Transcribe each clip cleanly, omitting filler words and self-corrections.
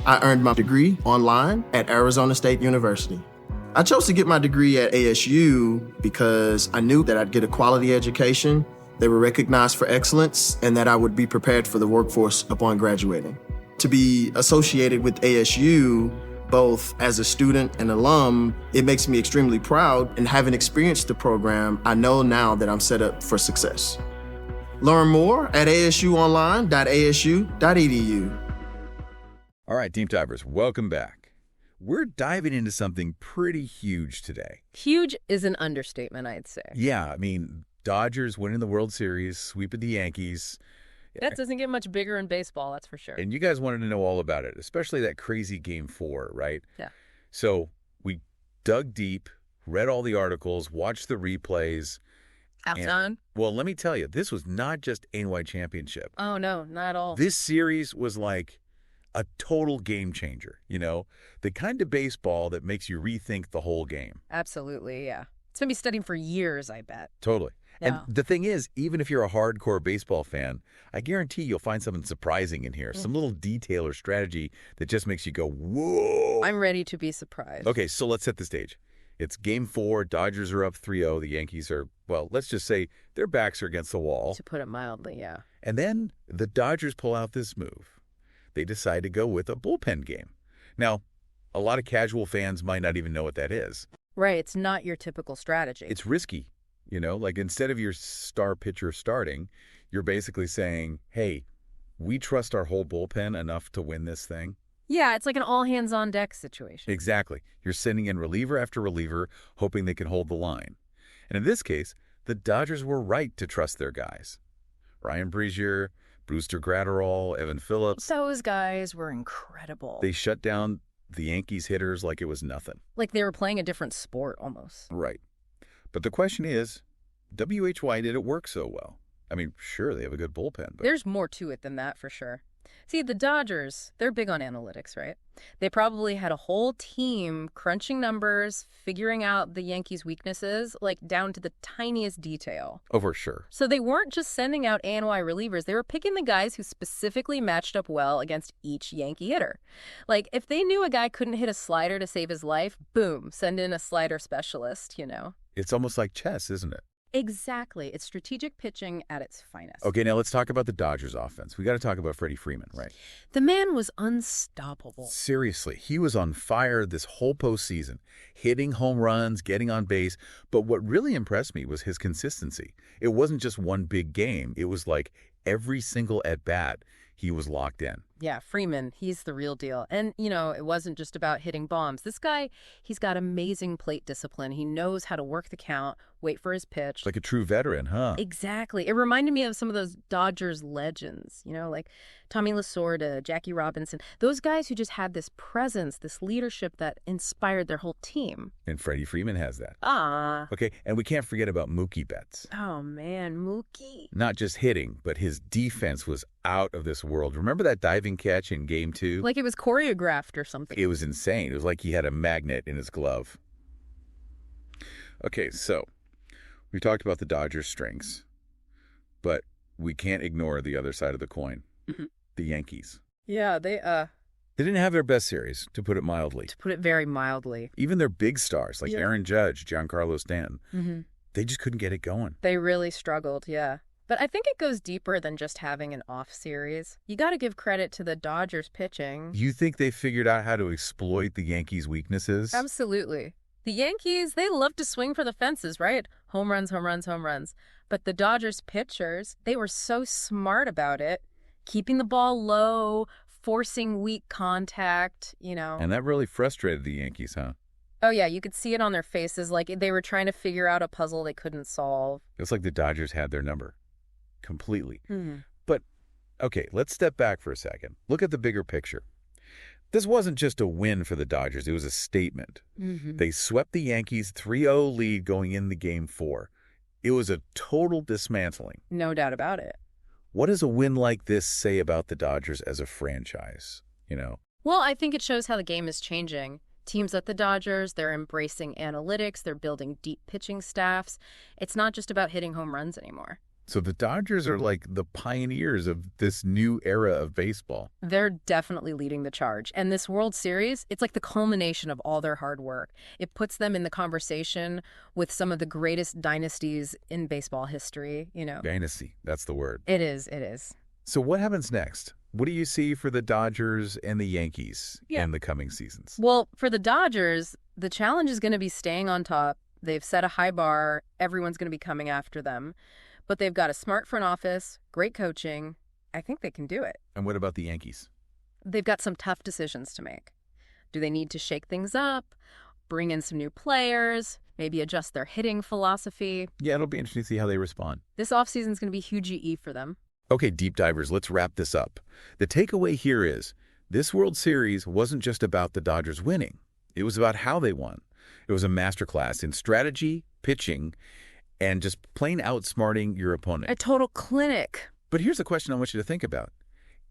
I earned my degree online at Arizona State University. I chose to get my degree at ASU because I knew that I'd get a quality education, they were recognized for excellence, and that I would be prepared for the workforce upon graduating. To be associated with ASU, both as a student and alum, it makes me extremely proud, and having experienced the program, I know now that I'm set up for success. Learn more at asuonline.asu.edu. All right, Team Divers, welcome back. We're diving into something pretty huge today. Huge is an understatement, I'd say. Yeah, I mean, Dodgers winning the World Series, sweeping the Yankees. That doesn't get much bigger in baseball, that's for sure. And you guys wanted to know all about it, especially that crazy Game 4, right? Yeah. So we dug deep, read all the articles, watched the replays. Outdone? Well, let me tell you, this was not just ANY Championship. Oh, no, not at all. This series was like a total game changer, you know? The kind of baseball that makes you rethink the whole game. Absolutely, yeah. It's been studying for years, I bet. Totally. Yeah. And the thing is, even if you're a hardcore baseball fan, I guarantee you'll find something surprising in here. Some little detail or strategy that just makes you go, whoa. I'm ready to be surprised. Okay, so let's set the stage. It's Game 4. Dodgers are up 3-0. The Yankees are, well, let's just say their backs are against the wall. To put it mildly, yeah. And then the Dodgers pull out this move. They decide to go with a bullpen game. Now, a lot of casual fans might not even know what that is. Right, it's not your typical strategy. It's risky, you know? Like, instead of your star pitcher starting, you're basically saying, hey, we trust our whole bullpen enough to win this thing. Yeah, it's like an all-hands-on-deck situation. Exactly. You're sending in reliever after reliever, hoping they can hold the line. And in this case, the Dodgers were right to trust their guys. Ryan Brazier, Brewster Gratterall, Evan Phillips. Those guys were incredible. They shut down the Yankees hitters like it was nothing. Like they were playing a different sport almost. Right. But the question is, why did it work so well? I mean, sure, they have a good bullpen, but There's more to it than that for sure. See, the Dodgers, they're big on analytics, right? They probably had a whole team crunching numbers, figuring out the Yankees' weaknesses, like down to the tiniest detail. oh, for sure. So they weren't just sending out ANY relievers. They were picking the guys who specifically matched up well against each Yankee hitter. Like, if they knew a guy couldn't hit a slider to save his life, boom, send in a slider specialist, you know? It's almost like chess, isn't it? Exactly. It's strategic pitching at its finest. Okay, now let's talk about the Dodgers offense. We got to talk about Freddie Freeman, right? The man was unstoppable. Seriously, he was on fire this whole postseason, hitting home runs, getting on base. But what really impressed me was his consistency. It wasn't just one big game. It was like every single at-bat, he was locked in. Yeah, Freeman, he's the real deal. And, you know, it wasn't just about hitting bombs. This guy, he's got amazing plate discipline. He knows how to work the count, wait for his pitch. Like a true veteran, huh? Exactly. It reminded me of some of those Dodgers legends, you know, like Tommy Lasorda, Jackie Robinson. Those guys who just had this presence, this leadership that inspired their whole team. And Freddie Freeman has that. Ah. Okay, and we can't forget about Mookie Betts. Oh, man, Mookie. Not just hitting, but his defense was out of this world. Remember that diving catch in Game 2? Like it was choreographed or something. It was insane. It was like he had a magnet in his glove. Okay, so we talked about the Dodgers' strengths, but we can't ignore the other side of the coin, the Yankees. Yeah, they didn't have their best series, to put it mildly. to put it very mildly. Even their big stars, like Yeah. Aaron Judge, Giancarlo Stanton, they just couldn't get it going. They really struggled, yeah. But I think it goes deeper than just having an off series. You got to give credit to the Dodgers pitching. You think they figured out how to exploit the Yankees' weaknesses? Absolutely. The Yankees, they love to swing for the fences, right? Home runs, home runs, home runs. But the Dodgers pitchers, they were so smart about it, keeping the ball low, forcing weak contact, you know. And that really frustrated the Yankees, huh? Oh, yeah, you could see it on their faces, like they were trying to figure out a puzzle they couldn't solve. It's like the Dodgers had their number. Completely. Hmm. But, okay, let's step back for a second. Look at the bigger picture. This wasn't just a win for the Dodgers. It was a statement. They swept the Yankees 3-0 lead going into Game 4. It was a total dismantling. No doubt about it. What does a win like this say about the Dodgers as a franchise, you know? Well, I think it shows how the game is changing. Teams at the Dodgers, they're embracing analytics. They're building deep pitching staffs. It's not just about hitting home runs anymore. So the Dodgers are like the pioneers of this new era of baseball. They're definitely leading the charge. And this World Series, it's like the culmination of all their hard work. It puts them in the conversation with some of the greatest dynasties in baseball history, you know. Dynasty, that's the word. It is, it is. So what happens next? What do you see for the Dodgers and the Yankees in the coming seasons? Well, for the Dodgers, the challenge is going to be staying on top. They've set a high bar. Everyone's going to be coming after them. But they've got a smart front office, great coaching. I think they can do it. And what about the Yankees? They've got some tough decisions to make. Do they need to shake things up, bring in some new players, maybe adjust their hitting philosophy? Yeah, it'll be interesting to see how they respond. This offseason is going to be huge GE for them. Okay, deep divers, let's wrap this up. The takeaway here is this World Series wasn't just about the Dodgers winning. It was about how they won. It was a masterclass in strategy, pitching, and just plain outsmarting your opponent. A total clinic. But here's a question I want you to think about.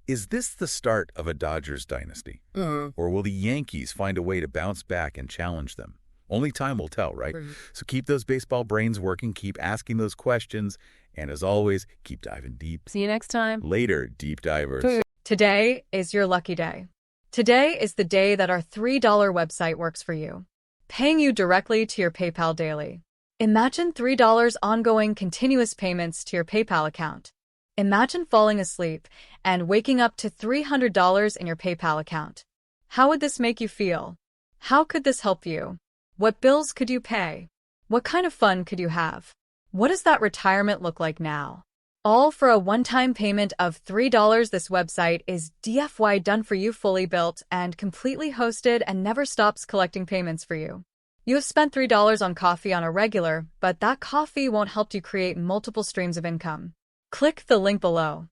Is this the start of a Dodgers dynasty? Or will the Yankees find a way to bounce back and challenge them? Only time will tell, right? So keep those baseball brains working, keep asking those questions, and as always, keep diving deep. See you next time. Later, deep divers. Today is your lucky day. Today is the day that our $3 website works for you, paying you directly to your PayPal daily. Imagine $3 ongoing continuous payments to your PayPal account. Imagine falling asleep and waking up to $300 in your PayPal account. How would this make you feel? How could this help you? What bills could you pay? What kind of fun could you have? What does that retirement look like now? All for a one-time payment of $3. This website is DFY done for you, fully built and completely hosted, and never stops collecting payments for you. You have spent $3 on coffee on a regular, but that coffee won't help you create multiple streams of income. Click the link below.